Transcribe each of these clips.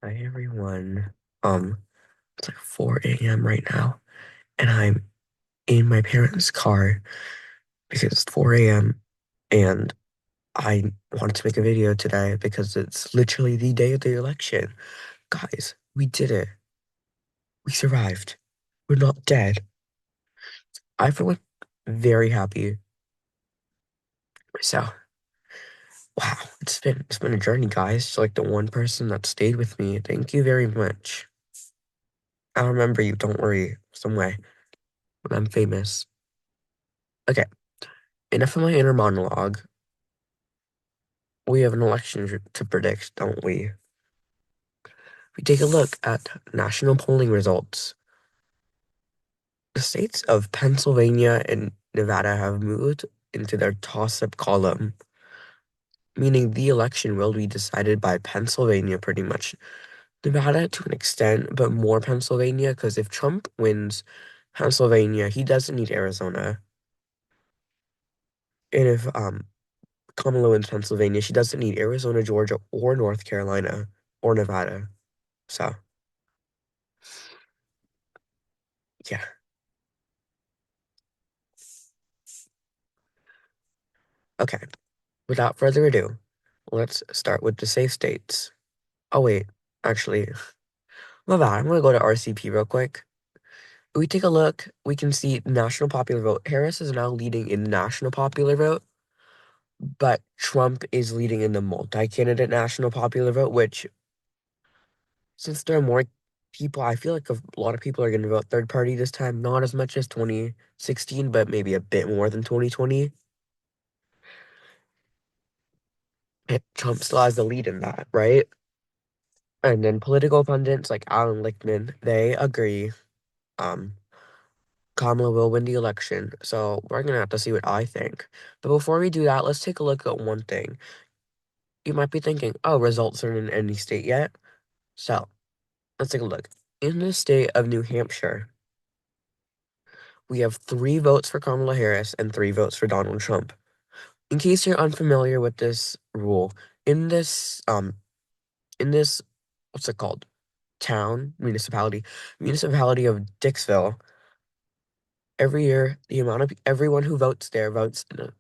Hi everyone. It's like 4 a.m. right now, and I'm in my parents' car because it's 4 a.m. and I wanted to make a video today because it's literally the day of the election. Guys, we did it. We survived. We're not dead. I feel like very happy. So, wow, it's been a journey, guys. Like the one person that stayed with me. Thank you very much. I'll remember you, don't worry, some way, when I'm famous. Okay, enough of my inner monologue. We have an election to predict, don't we? We take a look at national polling results. The states of Pennsylvania and Nevada have moved into their toss-up column, meaning the election will be decided by Pennsylvania pretty much. Nevada to an extent, but more Pennsylvania, because if Trump wins Pennsylvania, he doesn't need Arizona. And if Kamala wins Pennsylvania, she doesn't need Arizona, Georgia, or North Carolina, or Nevada. So, yeah. Okay. Without further ado, let's start with the safe states. Oh, wait. Actually, my bad. I'm going to go to RCP real quick. If we take a look, we can see national popular vote. Harris is now leading in national popular vote, but Trump is leading in the multi-candidate national popular vote, which, since there are more people, I feel like a lot of people are going to vote third party this time. Not as much as 2016, but maybe a bit more than 2020. Trump still has the lead in that, right? And then political pundits like Alan Lichtman, they agree um Kamala will win the election. So we're gonna have to see what I think. But before we do that, let's take a look at one thing. You might be thinking, oh, results aren't in any state yet. So let's take a look. In the state of New Hampshire, we have 3 votes for Kamala Harris and 3 votes for Donald Trump. In case you're unfamiliar with this rule, in this in this what's it called? Municipality of Dixville, every year, the amount of everyone who votes there votes in a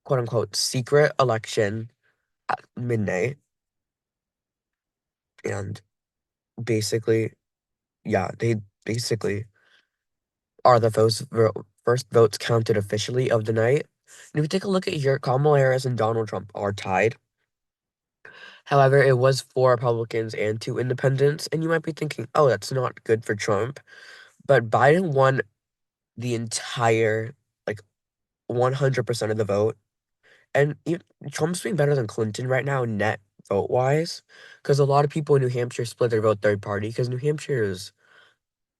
quote unquote secret election at midnight. And basically, yeah, they basically are the first votes counted officially of the night. And if you take a look at here, Kamala Harris and Donald Trump are tied. However, it was 4 Republicans and 2 independents. And you might be thinking, oh, that's not good for Trump. But Biden won the entire, like, 100% of the vote. And Trump's doing better than Clinton right now, net vote wise, because a lot of people in New Hampshire split their vote third party, because New Hampshire is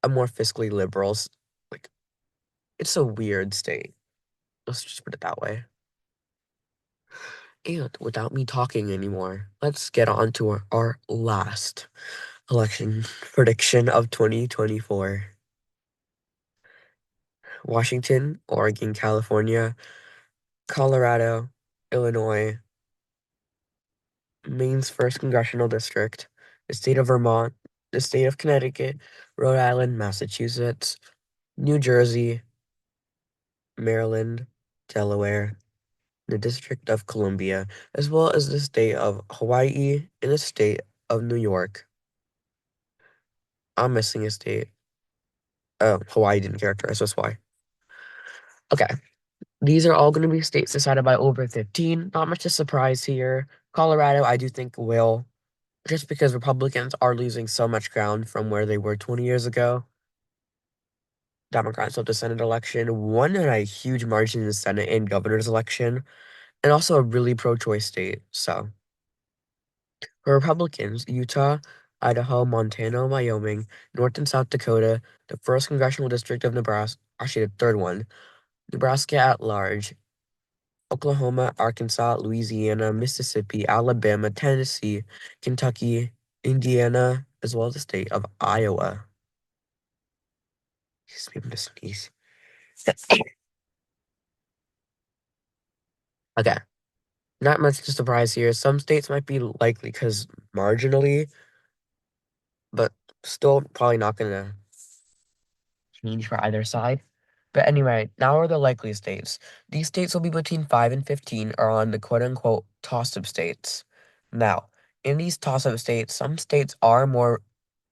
a more fiscally liberal, like, it's a weird state. Let's just put it that way. And without me talking anymore, let's get on to our last election prediction of 2024. Washington, Oregon, California, Colorado, Illinois, Maine's first congressional district, the state of Vermont, the state of Connecticut, Rhode Island, Massachusetts, New Jersey, Maryland, Delaware, the District of Columbia, as well as the state of Hawaii and the state of New York. I'm missing a state. Oh, Hawaii didn't characterize, that's why. Okay, these are all going to be states decided by over 15. Not much to surprise here. Colorado, I do think will, just because Republicans are losing so much ground from where they were 20 years ago. Democrats swept the Senate election, won in a huge margin in the Senate and governor's election, and also a really pro-choice state. So, for Republicans, Utah, Idaho, Montana, Wyoming, North and South Dakota, the first congressional district of Nebraska, actually the third one, Nebraska at large, Oklahoma, Arkansas, Louisiana, Mississippi, Alabama, Tennessee, Kentucky, Indiana, as well as the state of Iowa. Excuse me, I'm gonna sneeze. Okay. Not much to surprise here. Some states might be likely because marginally, Still probably not gonna change for either side. But anyway, now are the likely states. These states will be between 5 and 15 are on the quote unquote toss up states. Now, in these toss up states, some states are more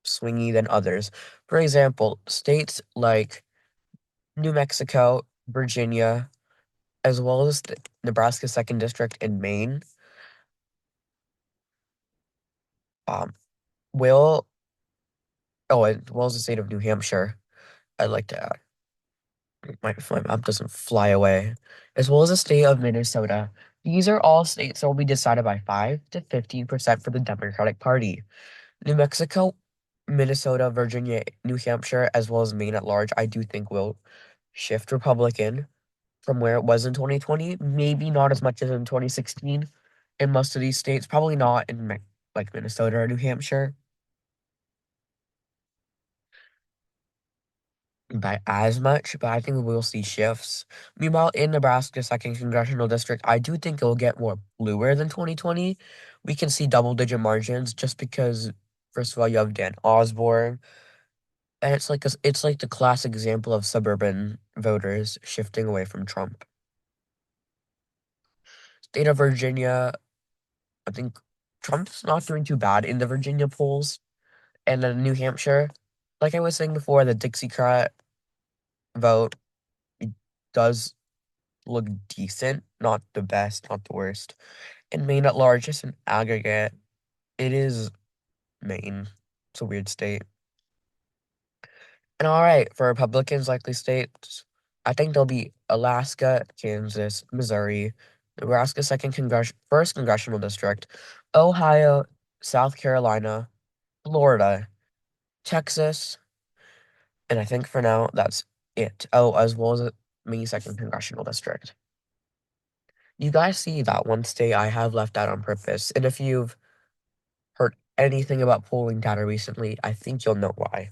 swingy than others. For example, states like New Mexico, Virginia, as well as the Nebraska Second District and Maine, um, will, oh, as well as the state of New Hampshire, I'd like to add. My map doesn't fly away, as well as the state of Minnesota. These are all states that will be decided by 5 to 15% for the Democratic Party. New Mexico, Minnesota, Virginia, New Hampshire, as well as Maine at large, I do think will shift Republican from where it was in 2020. Maybe not as much as in 2016 in most of these states. Probably not in like Minnesota or New Hampshire by as much, but I think we will see shifts. Meanwhile, in Nebraska's second congressional district, I do think it will get more bluer than 2020. We can see double-digit margins just because, first of all, you have Dan Osborne, and it's like the classic example of suburban voters shifting away from Trump. State of Virginia, I think Trump's not doing too bad in the Virginia polls, and then New Hampshire, like I was saying before, the Dixiecrat vote does look decent, not the best, not the worst. And Maine at large, just an aggregate, it is Maine. It's a weird state. And all right, for Republicans, likely states, I think they'll be Alaska, Kansas, Missouri, Nebraska first congressional district, Ohio, South Carolina, Florida, Texas, and I think for now that's it. Oh, as well as Maine second congressional district. You guys see that one state I have left out on purpose, and if you've heard anything about polling data recently, I think you'll know why.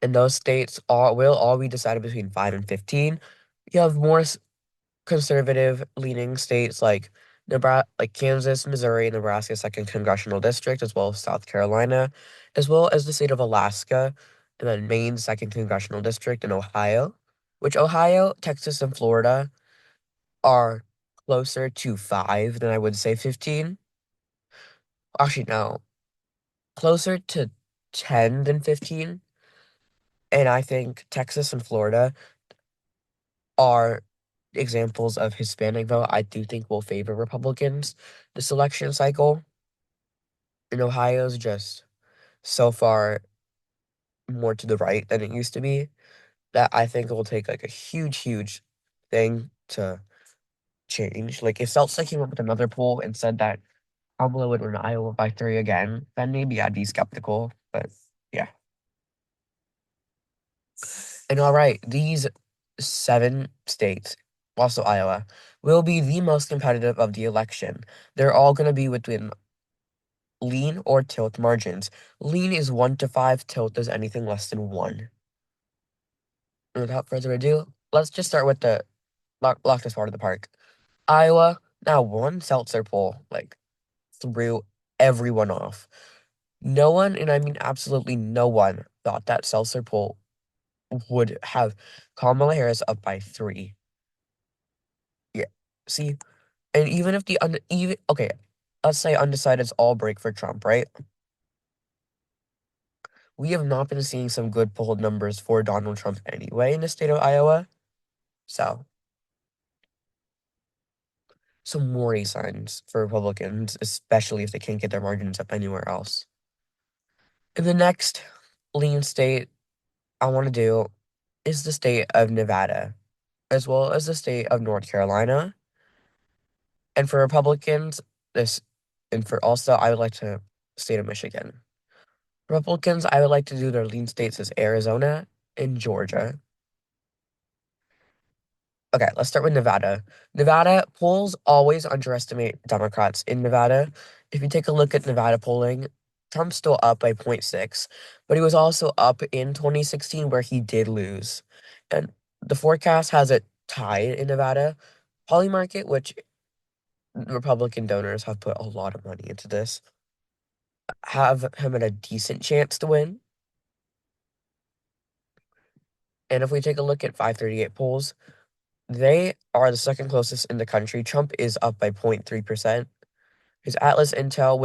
And those states will all be decided between 5 and 15. You have more conservative leaning states like Nebraska, like Kansas, Missouri, Nebraska second congressional district, as well as South Carolina, as well as the state of Alaska, and then Maine second congressional district, and Ohio, which Ohio, Texas, and Florida are closer to 5 than I would say 15. Actually, no, closer to 10 than 15. And I think Texas and Florida are examples of Hispanic vote I do think will favor Republicans this election cycle. And Ohio's just so far more to the right than it used to be that I think it will take like a huge, huge thing to change. Like if Seltzer came up with another poll and said that Kamala would win Iowa by 3 again, then maybe I'd be skeptical. But yeah. And all right, these 7 states, also Iowa, will be the most competitive of the election. They're all going to be within lean or tilt margins. Lean is 1 to 5, tilt is anything less than 1. And without further ado, let's just start with the lock this part of the park. Iowa, now one Seltzer poll, like, threw everyone off. No one, and I mean absolutely no one, thought that Seltzer poll would have Kamala Harris up by 3. Yeah. See, and even if the even okay, let's say undecideds all break for Trump, right? We have not been seeing some good poll numbers for Donald Trump anyway in the state of Iowa. So some worry signs for Republicans, especially if they can't get their margins up anywhere else. And the next lean state I want to do is the state of Nevada, as well as the state of North Carolina. And for Republicans, this and for also I would like to state of Michigan. Republicans, I would like to do their lean states as Arizona and Georgia. Okay, let's start with Nevada. Nevada polls always underestimate Democrats in Nevada. If you take a look at Nevada polling, Trump's still up by 0.6, but he was also up in 2016 where he did lose. And the forecast has it tied in Nevada. Polymarket, which Republican donors have put a lot of money into this, have him at a decent chance to win. And if we take a look at 538 polls, they are the second closest in the country. Trump is up by 0.3%. His Atlas Intel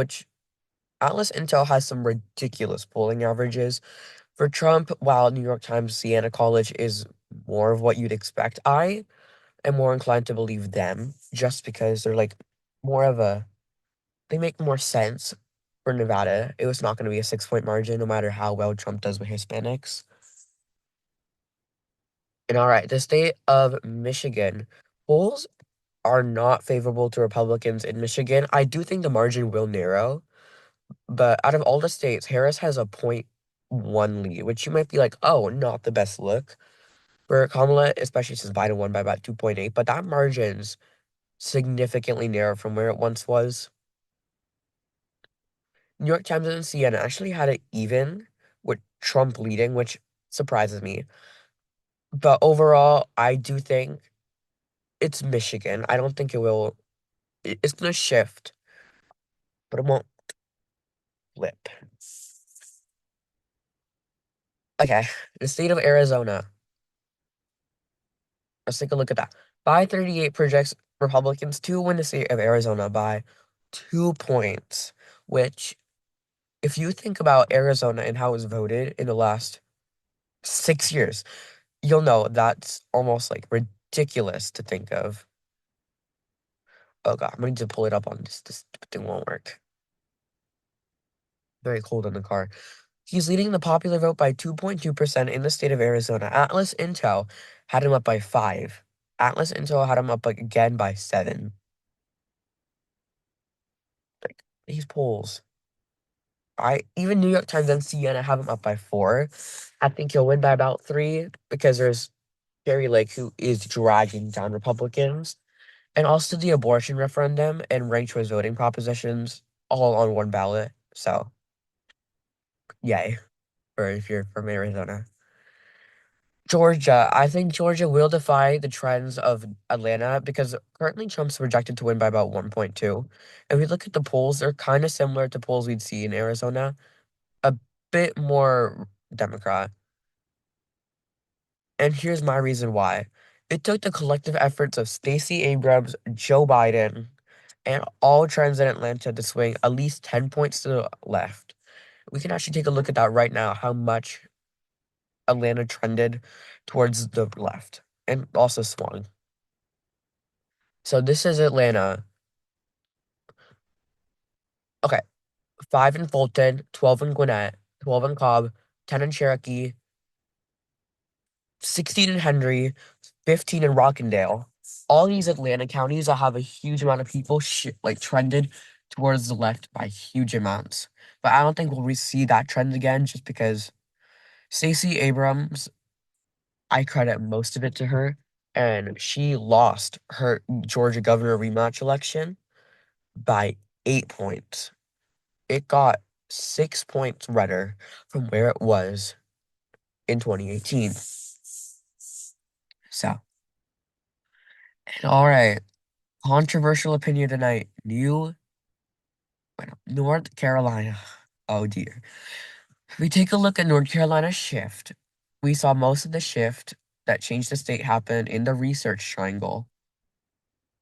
has some ridiculous polling averages. For Trump, while New York Times Siena College is more of what you'd expect, I am more inclined to believe them just because they're like more of a, they make more sense for Nevada. It was not going to be a 6 point margin no matter how well Trump does with Hispanics. And all right, the state of Michigan. Polls are not favorable to Republicans in Michigan. I do think the margin will narrow, but out of all the states, Harris has a .1 lead, which you might be like, oh, not the best look for Kamala, especially since Biden won by about 2.8. But that margin's significantly narrow from where it once was. New York Times and CNN actually had it even with Trump leading, which surprises me. But overall, I do think it's Michigan. I don't think it will. It's gonna shift, but it won't flip. Okay, the state of Arizona. Let's take a look at that. 538 projects Republicans to win the state of Arizona by 2 points, which, if you think about Arizona and how it's voted in the last 6 years, you'll know that's almost like ridiculous to think of. Oh God, I'm going to pull it up on this. This thing won't work. Very cold in the car. He's leading the popular vote by 2.2% in the state of Arizona. Atlas Intel had him up by 5. Atlas Intel had him up again by 7. Like these polls. I even New York Times and CNN have him up by 4. I think he'll win by about 3 because there's Jerry Lake who is dragging down Republicans. And also the abortion referendum and ranked choice voting propositions all on one ballot. So yay. Or if you're from Arizona. Georgia. I think Georgia will defy the trends of Atlanta because currently Trump's projected to win by about 1.2. If we look at the polls, they're kind of similar to polls we'd see in Arizona, a bit more Democrat. And here's my reason why. It took the collective efforts of Stacey Abrams, Joe Biden, and all trends in Atlanta to swing at least 10 points to the left. We can actually take a look at that right now, how much Atlanta trended towards the left and also swung. So this is Atlanta. Okay, 5 in Fulton, 12 in Gwinnett, 12 in Cobb, 10 in Cherokee, 16 in Henry, 15 in Rockendale. All these Atlanta counties that have a huge amount of people like trended towards the left by huge amounts. But I don't think we'll see that trend again just because Stacey Abrams, I credit most of it to her, and she lost her Georgia governor rematch election by 8 points. It got 6 points redder from where it was in 2018. So, and all right, controversial opinion tonight. North Carolina. Oh dear. If we take a look at North Carolina's shift, we saw most of the shift that changed the state happen in the research triangle,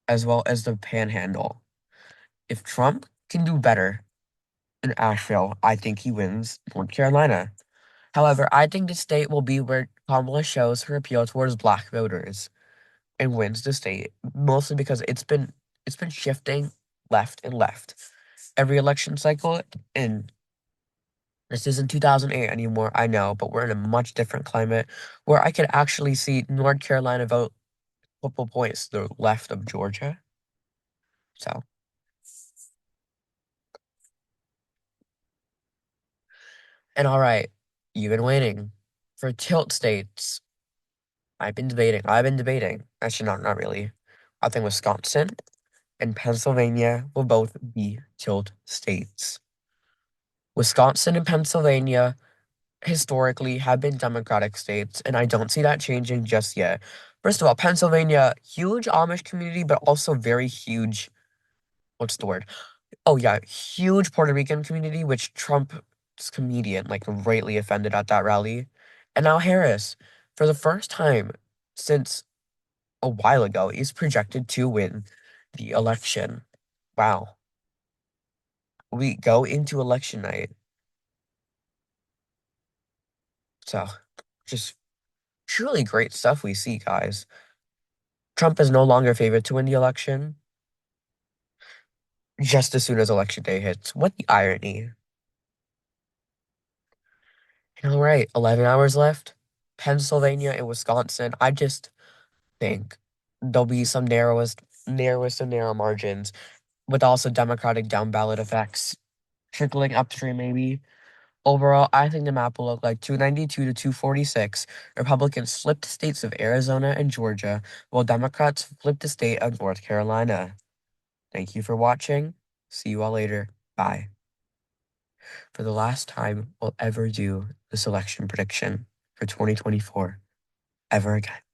as well as the panhandle. If Trump can do better in Asheville, I think he wins North Carolina. However, I think the state will be where Kamala shows her appeal towards black voters and wins the state, mostly because it's been shifting left and left every election cycle. And this isn't 2008 anymore, I know, but we're in a much different climate where I could actually see North Carolina vote a couple points to the left of Georgia. So, and all right, you've been waiting for tilt states. I've been debating. Actually, not really. I think Wisconsin and Pennsylvania will both be tilt states. Wisconsin and Pennsylvania historically have been Democratic states, and I don't see that changing just yet. First of all, Pennsylvania, huge Amish community, but also very huge, what's the word? Oh yeah, huge Puerto Rican community, which Trump's comedian like greatly offended at that rally. And now Harris, for the first time since a while ago, is projected to win the election. Wow. We go into election night. So just truly great stuff we see, guys. Trump is no longer favored to win the election just as soon as election day hits. What the irony. And all right, 11 hours left. Pennsylvania and Wisconsin. I just think there'll be some narrowest of narrow margins, with also Democratic down ballot effects trickling upstream maybe. Overall, I think the map will look like 292 to 246. Republicans flipped states of Arizona and Georgia, while Democrats flipped the state of North Carolina. Thank you for watching. See you all later. Bye. For the last time we'll ever do this election prediction for 2024 ever again.